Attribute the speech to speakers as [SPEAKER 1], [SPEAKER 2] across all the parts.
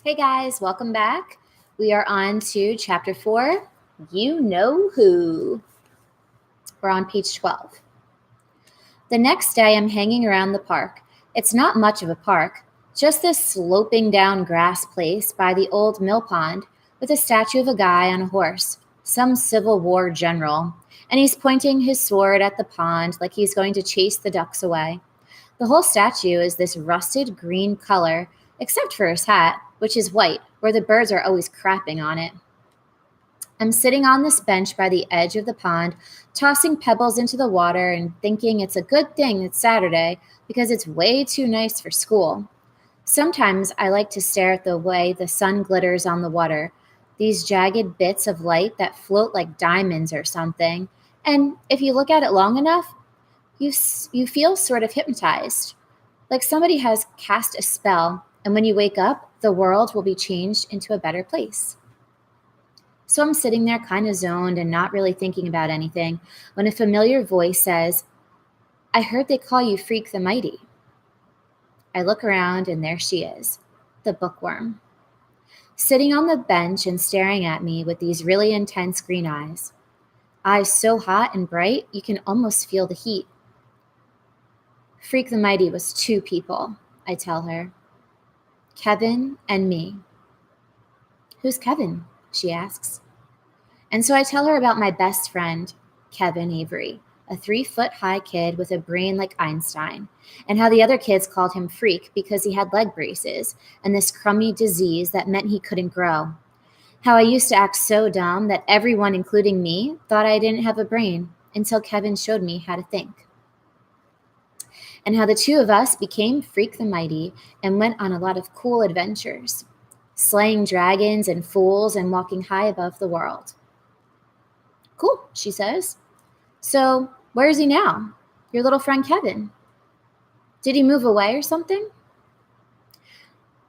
[SPEAKER 1] Hey guys, welcome back. We are on to chapter 4, You Know Who. We're on page 12. The next day, I'm hanging around the park. It's not much of a park, just this sloping down grass place by the old mill pond with a statue of a guy on a horse, some Civil War general, and he's pointing his sword at the pond like he's going to chase the ducks away. The whole statue is this rusted green color, except for his hat, which is white, where the birds are always crapping on it. I'm sitting on this bench by the edge of the pond, tossing pebbles into the water and thinking it's a good thing it's Saturday because it's way too nice for school. Sometimes I like to stare at the way the sun glitters on the water, these jagged bits of light that float like diamonds or something. And if you look at it long enough, you feel sort of hypnotized, like somebody has cast a spell, and when you wake up, the world will be changed into a better place. So I'm sitting there kind of zoned and not really thinking about anything when a familiar voice says, I heard they call you Freak the Mighty. I look around and there she is, the bookworm, sitting on the bench and staring at me with these really intense green eyes. Eyes so hot and bright you can almost feel the heat. Freak the Mighty was two people, I tell her. Kevin and me. Who's Kevin? She asks. And so I tell her about my best friend, Kevin Avery, a 3-foot-high kid with a brain like Einstein, and how the other kids called him Freak because he had leg braces and this crummy disease that meant he couldn't grow. How I used to act so dumb that everyone, including me, thought I didn't have a brain until Kevin showed me how to think. And how the two of us became Freak the Mighty and went on a lot of cool adventures, slaying dragons and fools and walking high above the world. Cool, she says. So, where is he now? Your little friend Kevin. Did he move away or something?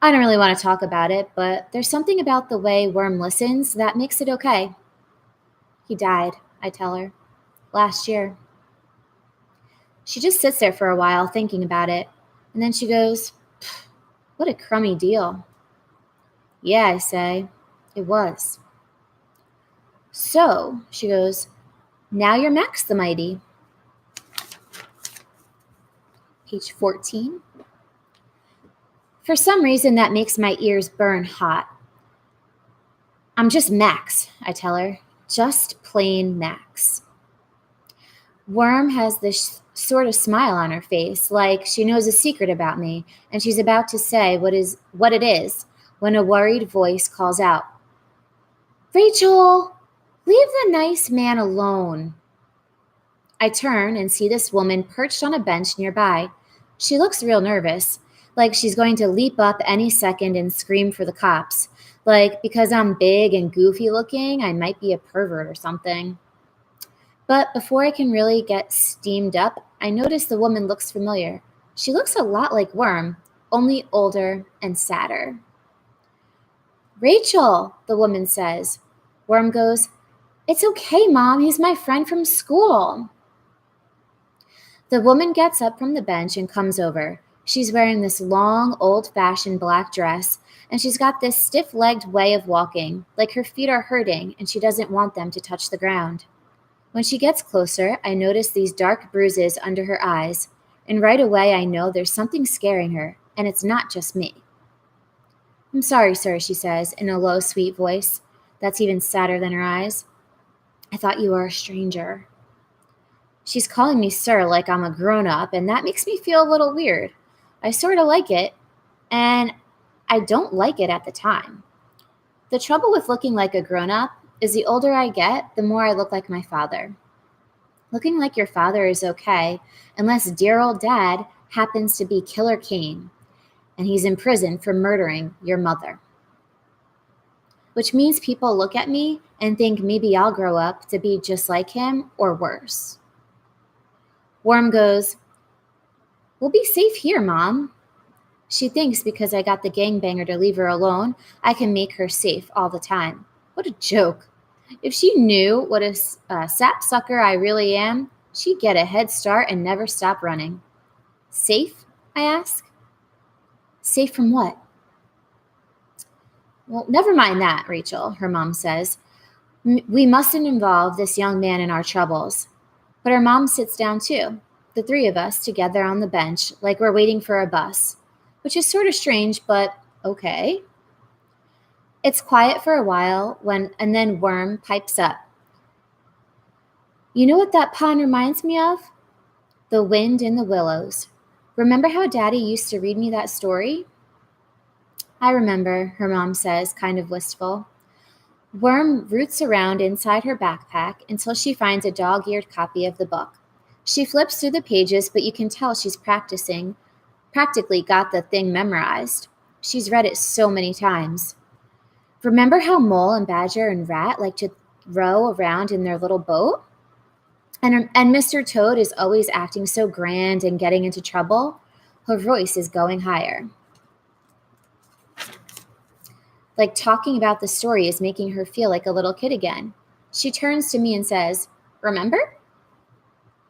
[SPEAKER 1] I don't really want to talk about it, but there's something about the way Worm listens that makes it okay. He died, I tell her, last year. She just sits there for a while thinking about it, and then she goes, what a crummy deal. Yeah, I say, it was. So, she goes, now you're Max the Mighty. Page 14. For some reason, that makes my ears burn hot. I'm just Max, I tell her. Just plain Max. Worm has this sort of smile on her face, like she knows a secret about me, and she's about to say what it is, when a worried voice calls out, Rachel, leave the nice man alone. I turn and see this woman perched on a bench nearby. She looks real nervous, like she's going to leap up any second and scream for the cops. Like, because I'm big and goofy looking, I might be a pervert or something. But before I can really get steamed up, I notice the woman looks familiar. She looks a lot like Worm, only older and sadder. Rachel, the woman says. Worm goes, It's okay, Mom. He's my friend from school. The woman gets up from the bench and comes over. She's wearing this long, old-fashioned black dress, and she's got this stiff-legged way of walking, like her feet are hurting and she doesn't want them to touch the ground. When she gets closer, I notice these dark bruises under her eyes, and right away I know there's something scaring her, and it's not just me. I'm sorry, sir, she says, in a low, sweet voice that's even sadder than her eyes. I thought you were a stranger. She's calling me sir like I'm a grown-up, and that makes me feel a little weird. I sort of like it, and I don't like it at the time. The trouble with looking like a grown-up is the older I get, the more I look like my father. Looking like your father is okay, unless dear old dad happens to be Killer Kane, and he's in prison for murdering your mother. Which means people look at me and think maybe I'll grow up to be just like him or worse. Worm goes, We'll be safe here, Mom. She thinks because I got the gangbanger to leave her alone, I can make her safe all the time. What a joke. If she knew what a sapsucker I really am, she'd get a head start and never stop running. Safe? I ask. Safe from what? Well, never mind that, Rachel, her mom says. We mustn't involve this young man in our troubles. But her mom sits down too, the three of us together on the bench, like we're waiting for a bus, which is sort of strange, but okay. It's quiet for a while and then Worm pipes up. You know what that pond reminds me of? The Wind in the Willows. Remember how Daddy used to read me that story? I remember, her mom says, kind of wistful. Worm roots around inside her backpack until she finds a dog-eared copy of the book. She flips through the pages, but you can tell she's practically got the thing memorized. She's read it so many times. Remember how Mole and Badger and Rat like to row around in their little boat? And Mr. Toad is always acting so grand and getting into trouble. Her voice is going higher. Like talking about the story is making her feel like a little kid again. She turns to me and says, Remember?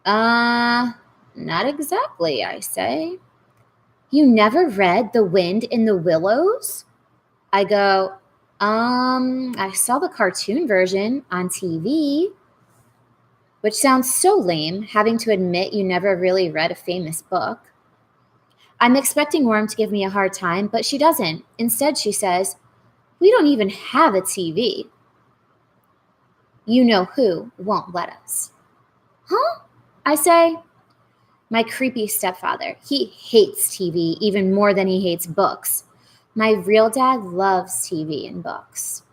[SPEAKER 1] Not exactly, I say. You never read The Wind in the Willows? I go, I saw the cartoon version on TV. Which sounds so lame, having to admit you never really read a famous book. I'm expecting Worm to give me a hard time, but she doesn't. Instead, she says, We don't even have a TV. You know who won't let us. Huh? I say. My creepy stepfather. He hates TV even more than he hates books. My real dad loves TV and books.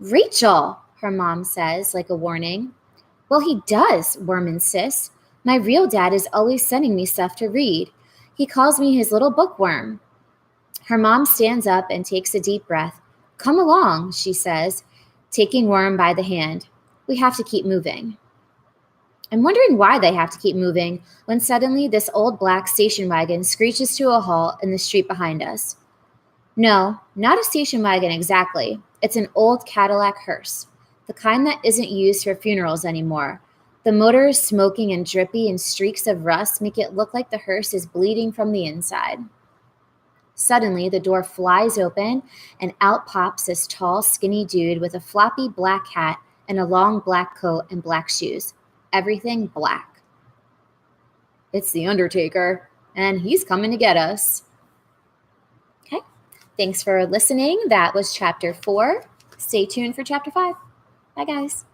[SPEAKER 1] Rachel, her mom says, like a warning. Well, he does, Worm insists. My real dad is always sending me stuff to read. He calls me his little bookworm. Her mom stands up and takes a deep breath. Come along, she says, taking Worm by the hand. We have to keep moving. I'm wondering why they have to keep moving when suddenly this old black station wagon screeches to a halt in the street behind us. No, not a station wagon exactly. It's an old Cadillac hearse. The kind that isn't used for funerals anymore. The motor is smoking and drippy, and streaks of rust make it look like the hearse is bleeding from the inside. Suddenly, the door flies open, and out pops this tall, skinny dude with a floppy black hat and a long black coat and black shoes. Everything black. It's the Undertaker, and he's coming to get us. Okay, thanks for listening. That was Chapter 4. Stay tuned for Chapter 5. Bye, guys.